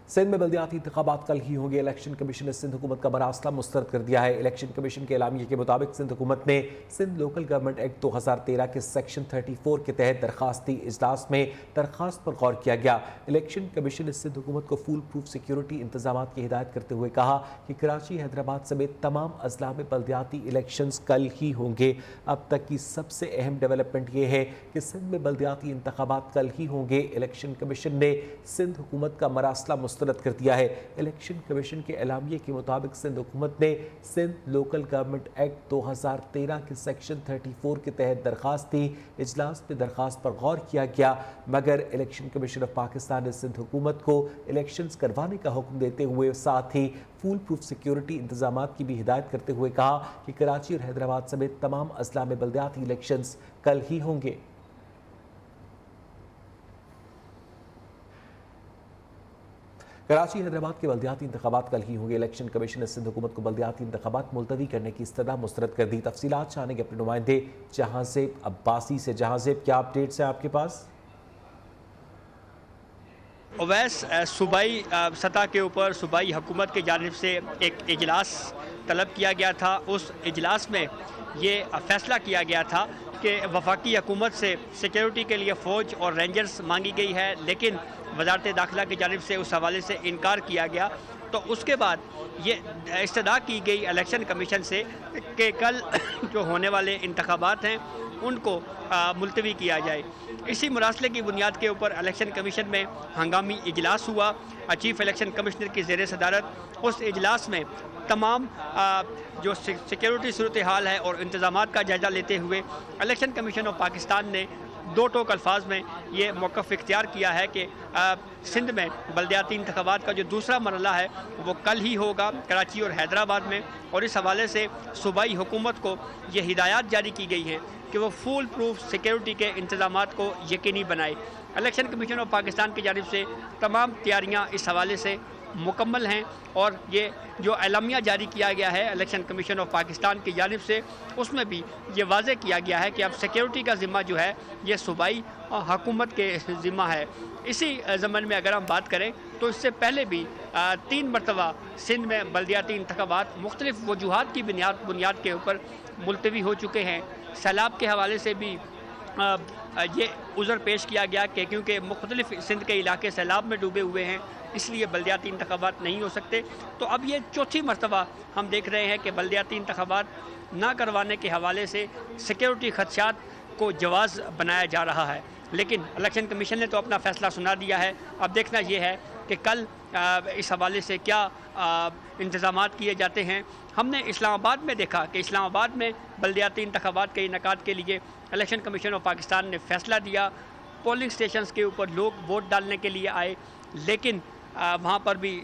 سندھ میں بلدیاتی انتخابات کل ہی ہوں گے۔ الیکشن کمیشن نے سندھ حکومت کا مراسلہ مسترد کر دیا ہے۔ الیکشن کمیشن کے اعلامیے کے مطابق سندھ حکومت نے سندھ لوکل گورنمنٹ ایکٹ 2013 کے سیکشن 34 کے تحت درخواستی اجلاس میں درخواست پر غور کیا گیا۔ الیکشن کمیشن نے سندھ حکومت کو فول پروف سیکیورٹی انتظامات کی ہدایت کرتے ہوئے کہا کہ کراچی، حیدرآباد سمیت تمام اضلاع میں بلدیاتی الیکشنز کل ہی ہوں گے۔ اب تک کی سب سے اہم ڈیولپمنٹ یہ ہے کہ سندھ میں بلدیاتی انتخابات کل ہی ہوں گے۔ الیکشن کمیشن نے سندھ حکومت کا مراسلہ مسترد کر دیا ہے۔ الیکشن کمیشن کے اعلامیے کے مطابق سندھ حکومت نے سندھ لوکل گورنمنٹ ایکٹ 2013 کے سیکشن 34 کے تحت درخواستی اجلاس میں درخواست پر غور کیا گیا، مگر الیکشن کمیشن آف پاکستان نے سندھ حکومت کو الیکشنز کروانے کا حکم دیتے ہوئے ساتھ ہی فول پروف سیکیورٹی انتظامات کی بھی ہدایت کرتے ہوئے کہا کہ کراچی اور حیدرآباد سمیت تمام اضلاع میں بلدیاتی الیکشنز کل ہی ہوں گے۔ کراچی، حیدرآباد کے بلدیاتی انتخابات کل ہی ہوں گے۔ الیکشن کمیشن نے سندھ حکومت کو بلدیاتی انتخابات ملتوی کرنے کی استدعا مسترد کر دی۔ تفصیلات جانیں گے اپنے نمائندے جہانزیب عباسی سے۔ جہانزیب، کیا اپڈیٹس ہیں آپ کے پاس؟ اویس، صوبائی سطح کے اوپر صوبائی حکومت کی جانب سے ایک اجلاس طلب کیا گیا تھا۔ اس اجلاس میں یہ فیصلہ کیا گیا تھا کہ وفاقی حکومت سے سیکیورٹی کے لیے فوج اور رینجرز مانگی گئی ہے، لیکن وزارت داخلہ کی جانب سے اس حوالے سے انکار کیا گیا۔ تو اس کے بعد یہ استدعا کی گئی الیکشن کمیشن سے کہ کل جو ہونے والے انتخابات ہیں ان کو ملتوی کیا جائے۔ اسی مراسلے کی بنیاد کے اوپر الیکشن کمیشن میں ہنگامی اجلاس ہوا۔ چیف الیکشن کمشنر کی زیر صدارت اس اجلاس میں تمام جو سیکیورٹی صورتحال ہے اور انتظامات کا جائزہ لیتے ہوئے الیکشن کمیشن آف پاکستان نے دو ٹوک الفاظ میں یہ موقف اختیار کیا ہے کہ سندھ میں بلدیاتی انتخابات کا جو دوسرا مرحلہ ہے وہ کل ہی ہوگا کراچی اور حیدرآباد میں، اور اس حوالے سے صوبائی حکومت کو یہ ہدایات جاری کی گئی ہیں کہ وہ فول پروف سیکیورٹی کے انتظامات کو یقینی بنائے۔ الیکشن کمیشن آف پاکستان کی جانب سے تمام تیاریاں اس حوالے سے مکمل ہیں، اور یہ جو اعلامیہ جاری کیا گیا ہے الیکشن کمیشن آف پاکستان کی جانب سے اس میں بھی یہ واضح کیا گیا ہے کہ اب سیکیورٹی کا ذمہ جو ہے یہ صوبائی حکومت کے ذمہ ہے۔ اسی ضمن میں اگر ہم بات کریں تو اس سے پہلے بھی 3 مرتبہ سندھ میں بلدیاتی انتخابات مختلف وجوہات کی بنیاد کے اوپر ملتوی ہو چکے ہیں۔ سیلاب کے حوالے سے بھی یہ عذر پیش کیا گیا کہ کیونکہ مختلف سندھ کے علاقے سیلاب میں ڈوبے ہوئے ہیں اس لیے بلدیاتی انتخابات نہیں ہو سکتے۔ تو اب یہ چوتھی مرتبہ ہم دیکھ رہے ہیں کہ بلدیاتی انتخابات نہ کروانے کے حوالے سے سیکیورٹی خدشات کو جواز بنایا جا رہا ہے، لیکن الیکشن کمیشن نے تو اپنا فیصلہ سنا دیا ہے۔ اب دیکھنا یہ ہے کہ کل اس حوالے سے کیا انتظامات کیے جاتے ہیں۔ ہم نے اسلام آباد میں دیکھا کہ اسلام آباد میں بلدیاتی انتخابات کے انعقاد کے لیے الیکشن کمیشن آف پاکستان نے فیصلہ دیا۔ پولنگ سٹیشنز کے اوپر لوگ ووٹ ڈالنے کے لیے آئے، لیکن وہاں پر بھی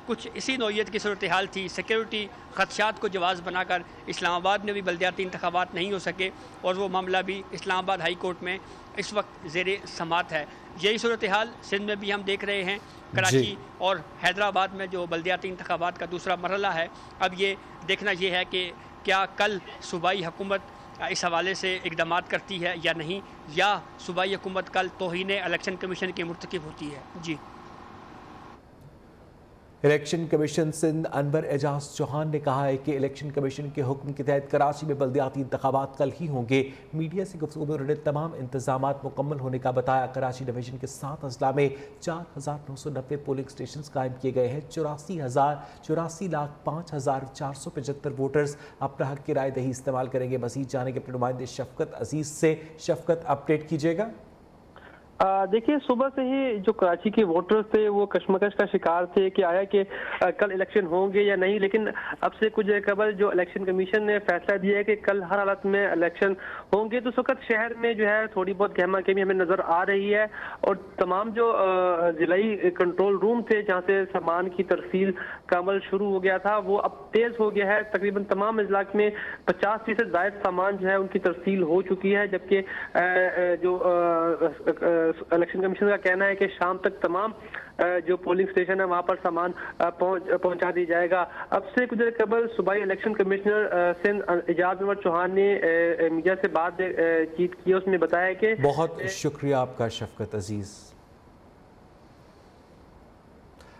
کچھ اسی نوعیت کی صورتحال تھی۔ سیکیورٹی خدشات کو جواز بنا کر اسلام آباد میں بھی بلدیاتی انتخابات نہیں ہو سکے، اور وہ معاملہ بھی اسلام آباد ہائی کورٹ میں اس وقت زیر سماعت ہے۔ یہی صورتحال سندھ میں بھی ہم دیکھ رہے ہیں۔ کراچی اور حیدرآباد میں جو بلدیاتی انتخابات کا دوسرا مرحلہ ہے، اب یہ دیکھنا یہ ہے کہ کیا کل صوبائی حکومت اس حوالے سے اقدامات کرتی ہے یا نہیں، یا صوبائی حکومت کل توہین الیکشن کمیشن کی مرتکب ہوتی ہے۔ جی، الیکشن کمیشن سندھ انور اعجاز چوہان نے کہا ہے کہ الیکشن کمیشن کے حکم کے تحت کراچی میں بلدیاتی انتخابات کل ہی ہوں گے۔ میڈیا سے گفتگو میں انہوں نے تمام انتظامات مکمل ہونے کا بتایا۔ کراچی ڈویژن کے 7 اضلاع میں 4990 پولنگ سٹیشنز قائم کیے گئے ہیں۔ 84,05,475 ووٹرز اپنا حق کی رائے دہی استعمال کریں گے۔ مزید جانیں گے اپنے نمائندے شفقت عزیز سے۔ شفقت، اپڈیٹ کیجیے گا۔ دیکھیے، صبح سے ہی جو کراچی کے ووٹرز تھے وہ کشمکش کا شکار تھے کہ آیا کہ کل الیکشن ہوں گے یا نہیں، لیکن اب سے کچھ دیر قبل جو الیکشن کمیشن نے فیصلہ دیا ہے کہ کل ہر حالت میں الیکشن ہوں گے، تو اس وقت شہر میں جو ہے تھوڑی بہت گہما گہمی ہمیں نظر آ رہی ہے، اور تمام جو ضلعی کنٹرول روم تھے جہاں سے سامان کی ترسیل کا عمل شروع ہو گیا تھا وہ اب تیز ہو گیا ہے۔ تقریباً تمام اضلاع میں 50% زائد سامان جو ہے ان کی ترسیل ہو چکی ہے، جبکہ جو الیکشن کمیشن کا کہنا ہے کہ شام تک تمام جو پولنگ سٹیشن ہے وہاں پر سامان پہنچا دی جائے گا۔ اب سے کچھ دیر قبل صوبائی الیکشن کمشنر سندھ اعجاز انور چوہان نے میڈیا سے بات چیت کی، اس میں بتایا کہ بہت شکریہ آپ کا شفقت عزیز۔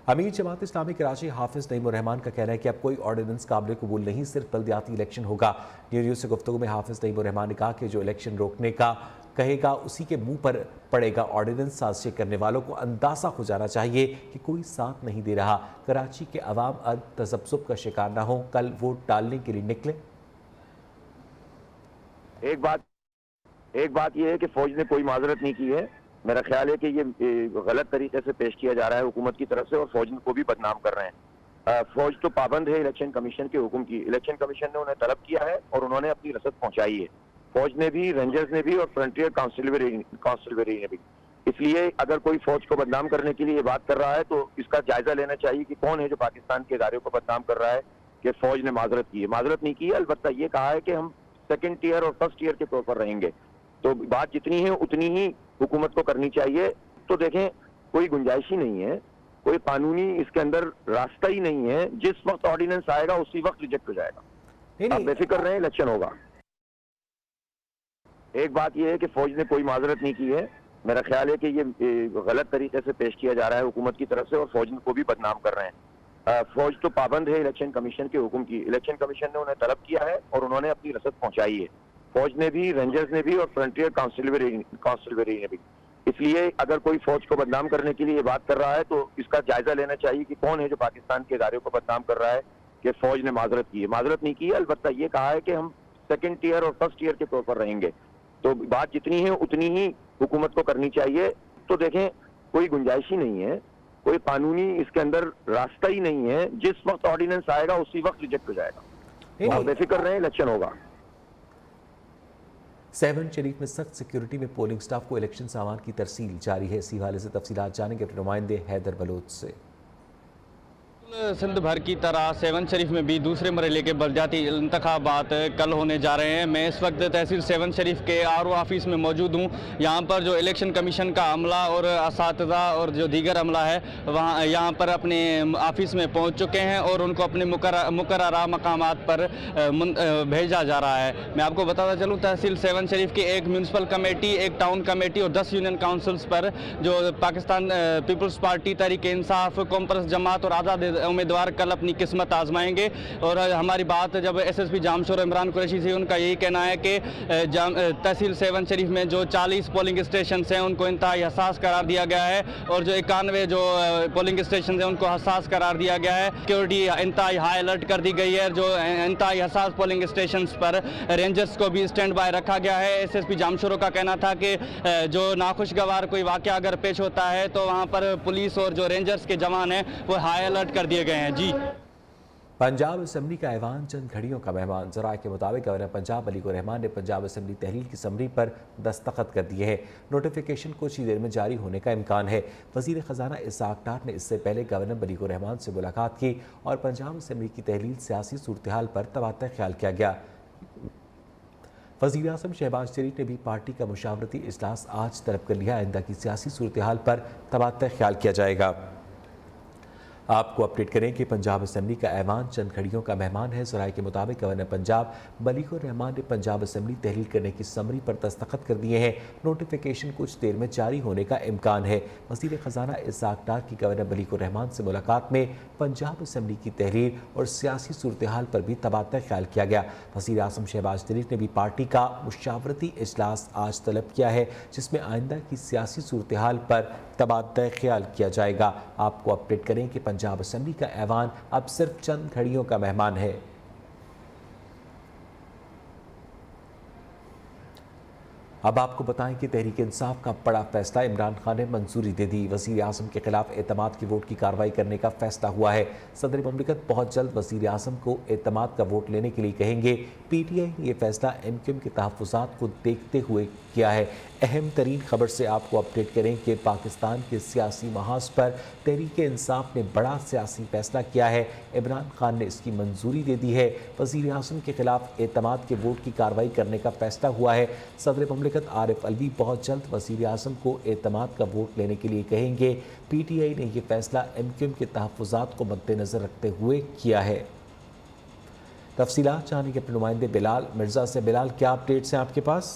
امیر جماعت اسلامی کراچی حافظ نعیم الرحمان کا کہنا ہے کہ اب کوئی آرڈیننس قابل قبول نہیں، صرف بلدیاتی الیکشن ہوگا۔ نیوز سے گفتگو میں حافظ نعیم الرحمان نے کہا کہ جو الیکشن روکنے کا کہے گا اسی کے منہ پر پڑے گا۔ آرڈیننس سازشیں کرنے والوں کو اندازہ ہو جانا چاہیے کہ کوئی ساتھ نہیں دے رہا۔ کراچی کے عوام اب تذبذب کا شکار نہ ہوں، کل ووٹ ڈالنے کے لیے نکلے۔ ایک بات یہ ہے کہ فوج نے کوئی معذرت نہیں کی ہے۔ میرا خیال ہے کہ یہ غلط طریقے سے پیش کیا جا رہا ہے حکومت کی طرف سے، اور فوج کو بھی بدنام کر رہے ہیں۔ فوج تو پابند ہے الیکشن کمیشن کے حکم کی۔ الیکشن کمیشن نے انہیں طلب کیا ہے اور انہوں نے اپنی رسد پہنچائی ہے، فوج نے بھی، رینجرز نے بھی، اور فرنٹیئر کانسٹیبلری نے بھی۔ اس لیے اگر کوئی فوج کو بدنام کرنے کے لیے یہ بات کر رہا ہے تو اس کا جائزہ لینا چاہیے کہ کون ہے جو پاکستان کے اداروں کو بدنام کر رہا ہے کہ فوج نے معذرت کی ہے۔ معذرت نہیں کی ہے، البتہ یہ کہا ہے کہ ہم سیکنڈ ٹیئر اور فرسٹ ٹیئر کے طور پر رہیں گے۔ تو بات جتنی ہے اتنی ہی حکومت کو کرنی چاہیے۔ تو دیکھیں، کوئی گنجائش ہی نہیں ہے، کوئی قانونی اس کے اندر راستہ ہی نہیں ہے۔ جس وقت آرڈیننس آئے گا اسی وقت ریجیکٹ ہو جائے گا۔ آپ بے فکر رہیں، الیکشن ہوگا۔ ایک بات یہ ہے کہ فوج نے کوئی معذرت نہیں کی ہے۔ میرا خیال ہے کہ یہ غلط طریقے سے پیش کیا جا رہا ہے حکومت کی طرف سے، اور فوج کو بھی بدنام کر رہے ہیں۔ فوج تو پابند ہے الیکشن کمیشن کے حکم کی۔ الیکشن کمیشن نے انہیں طلب کیا ہے اور انہوں نے اپنی رسد پہنچائی ہے، فوج نے بھی، رینجرز نے بھی، اور فرنٹیئر کانسٹیبلری نے بھی۔ اس لیے اگر کوئی فوج کو بدنام کرنے کے لیے یہ بات کر رہا ہے تو اس کا جائزہ لینا چاہیے کہ کون ہے جو پاکستان کے اداروں کو بدنام کر رہا ہے کہ فوج نے معذرت کی ہے۔ معذرت نہیں کی ہے، البتہ یہ کہا ہے کہ ہم سیکنڈ ٹیئر اور فرسٹ ٹیئر کے طور پر رہیں گے۔ تو بات جتنی ہے اتنی ہی حکومت کو کرنی چاہیے۔ تو دیکھیں، کوئی گنجائش ہی نہیں ہے، کوئی قانونی اس کے اندر راستہ ہی نہیں ہے۔ جس وقت آرڈیننس آئے گا اسی وقت ریجیکٹ ہو جائے گا۔ آپ بے فکر رہیں، الیکشن ہوگا۔ 7 شریف میں سخت سیکیورٹی میں پولنگ سٹاف کو الیکشن سامان کی ترسیل جاری ہے۔ اسی حوالے سے تفصیلات جانیں گے اپنے نمائندے حیدر بلوچ سے۔ سندھ بھر کی طرح 7 شریف میں بھی دوسرے مرحلے کے بلدیاتی انتخابات کل ہونے جا رہے ہیں۔ میں اس وقت تحصیل 7 شریف کے RO آفس میں موجود ہوں۔ یہاں پر جو الیکشن کمیشن کا عملہ اور اساتذہ اور جو دیگر عملہ ہے وہاں یہاں پر اپنے آفس میں پہنچ چکے ہیں اور ان کو اپنے مقررہ مقامات پر بھیجا جا رہا ہے۔ میں آپ کو بتاتا چلوں، تحصیل 7 شریف کی ایک میونسپل کمیٹی، ایک ٹاؤن کمیٹی اور 10 یونین کاؤنسلز پر جو پاکستان پیپلز پارٹی، تحریک انصاف، قوم جماعت اور آزاد امیدوار کل اپنی قسمت آزمائیں گے۔ اور ہماری بات جب SSP جامشور عمران قریشی سے، ان کا یہی کہنا ہے کہ تحصیل 7 شریف میں جو 40 پولنگ اسٹیشنز ہیں ان کو انتہائی حساس قرار دیا گیا ہے، اور جو 91 جو پولنگ اسٹیشنز ہیں ان کو حساس قرار دیا گیا ہے۔ سیکیورٹی انتہائی ہائی الرٹ کر دی گئی ہے۔ جو انتہائی حساس پولنگ اسٹیشنز پر رینجرز کو بھی اسٹینڈ بائی رکھا گیا ہے۔ SSP جامشورو کا کہنا تھا کہ جو ناخوشگوار کوئی واقعہ اگر پیش ہوتا ہے تو وہاں پر پولیس اور جو رینجرز کے جوان ہیں وہ ہائی الرٹ کر دیے گئے ہیں۔ جی، پنجاب اسمبلی کا ایوان چند گھڑیوں کا مہمان۔ ذرائع کے مطابق گورنر پنجاب ملیک الرحمان نے پنجاب اسمبلی تحلیل کی سمری پر دستخط کر دیے ہیں۔ نوٹیفیکیشن کچھ ہی دیر میں جاری ہونے کا امکان ہے۔ وزیر خزانہ اسحاق ڈار نے اس سے پہلے گورنر ملیک الرحمان سے ملاقات کی اور پنجاب اسمبلی کی تحلیل سیاسی صورتحال پر تبادلہ خیال کیا گیا۔ وزیر اعظم شہباز شریف نے بھی پارٹی کا مشاورتی اجلاس آج طلب کر لیا۔ آئندہ کی سیاسی صورتحال پر تبادلہ خیال کیا جائے گا۔ آپ کو اپڈیٹ کریں کہ پنجاب اسمبلی کا ایوان چند گھڑیوں کا مہمان ہے۔ ذرائع کے مطابق گورنر پنجاب ملیک الرحمان نے پنجاب اسمبلی تحلیل کرنے کی سمری پر دستخط کر دیے ہیں۔ نوٹیفیکیشن کچھ دیر میں جاری ہونے کا امکان ہے۔ وزیر خزانہ اسحاق ڈار کی گورنر ملیک الرحمان سے ملاقات میں پنجاب اسمبلی کی تحریر اور سیاسی صورتحال پر بھی تبادلہ خیال کیا گیا۔ وزیر اعظم شہباز شریف نے بھی پارٹی کا مشاورتی اجلاس آج طلب کیا ہے، جس میں آئندہ کی سیاسی صورتحال پر تبادلہ خیال کیا جائے گا۔ آپ کو اپڈیٹ کریں کہ پنجاب اسمبلی کا ایوان اب صرف چند گھڑیوں کا مہمان ہے۔ اب آپ کو بتائیں کہ تحریک انصاف کا بڑا فیصلہ، عمران خان نے منظوری دے دی۔ وزیر اعظم کے خلاف اعتماد کے ووٹ کی کارروائی کرنے کا فیصلہ ہوا ہے۔ صدر مملکت بہت جلد وزیر اعظم کو اعتماد کا ووٹ لینے کے لیے کہیں گے۔ PTI نے یہ فیصلہ MQM کے تحفظات کو دیکھتے ہوئے کیا ہے۔ اہم ترین خبر سے آپ کو اپڈیٹ کریں کہ پاکستان کے سیاسی محاذ پر تحریک انصاف نے بڑا سیاسی فیصلہ کیا ہے۔ عمران خان نے اس کی منظوری دے دی ہے۔ وزیر اعظم کے خلاف اعتماد کے ووٹ کی کارروائی کرنے کا فیصلہ ہوا ہے۔ صدر مملکت عارف علوی بہت جلد وزیر اعظم کو اعتماد کا ووٹ لینے کے لیے کہیں گے۔ PTI نے یہ فیصلہ MQM کے تحفظات کو مد نظر رکھتے ہوئے کیا ہے۔ تفصیلات جانیں گے اپنے نمائندے بلال مرزا سے۔ بلال، کیا اپڈیٹس ہیں آپ کے پاس؟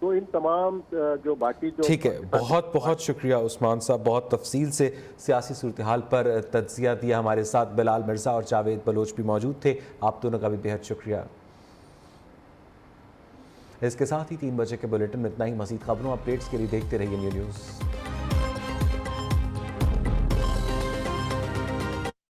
تو ان تمام جو باقی جو ٹھیک ہے، بہت بہت شکریہ عثمان صاحب، بہت تفصیل سے سیاسی صورتحال پر تجزیہ دیا. ہمارے ساتھ بلال مرزا اور جاوید بلوچ بھی موجود تھے، آپ دونوں کا بھی بہت شکریہ. اس کے ساتھ ہی 3 بجے کے بلیٹن میں اتنا ہی. مزید خبروں اپڈیٹس کے لیے دیکھتے رہیے نیو نیوز.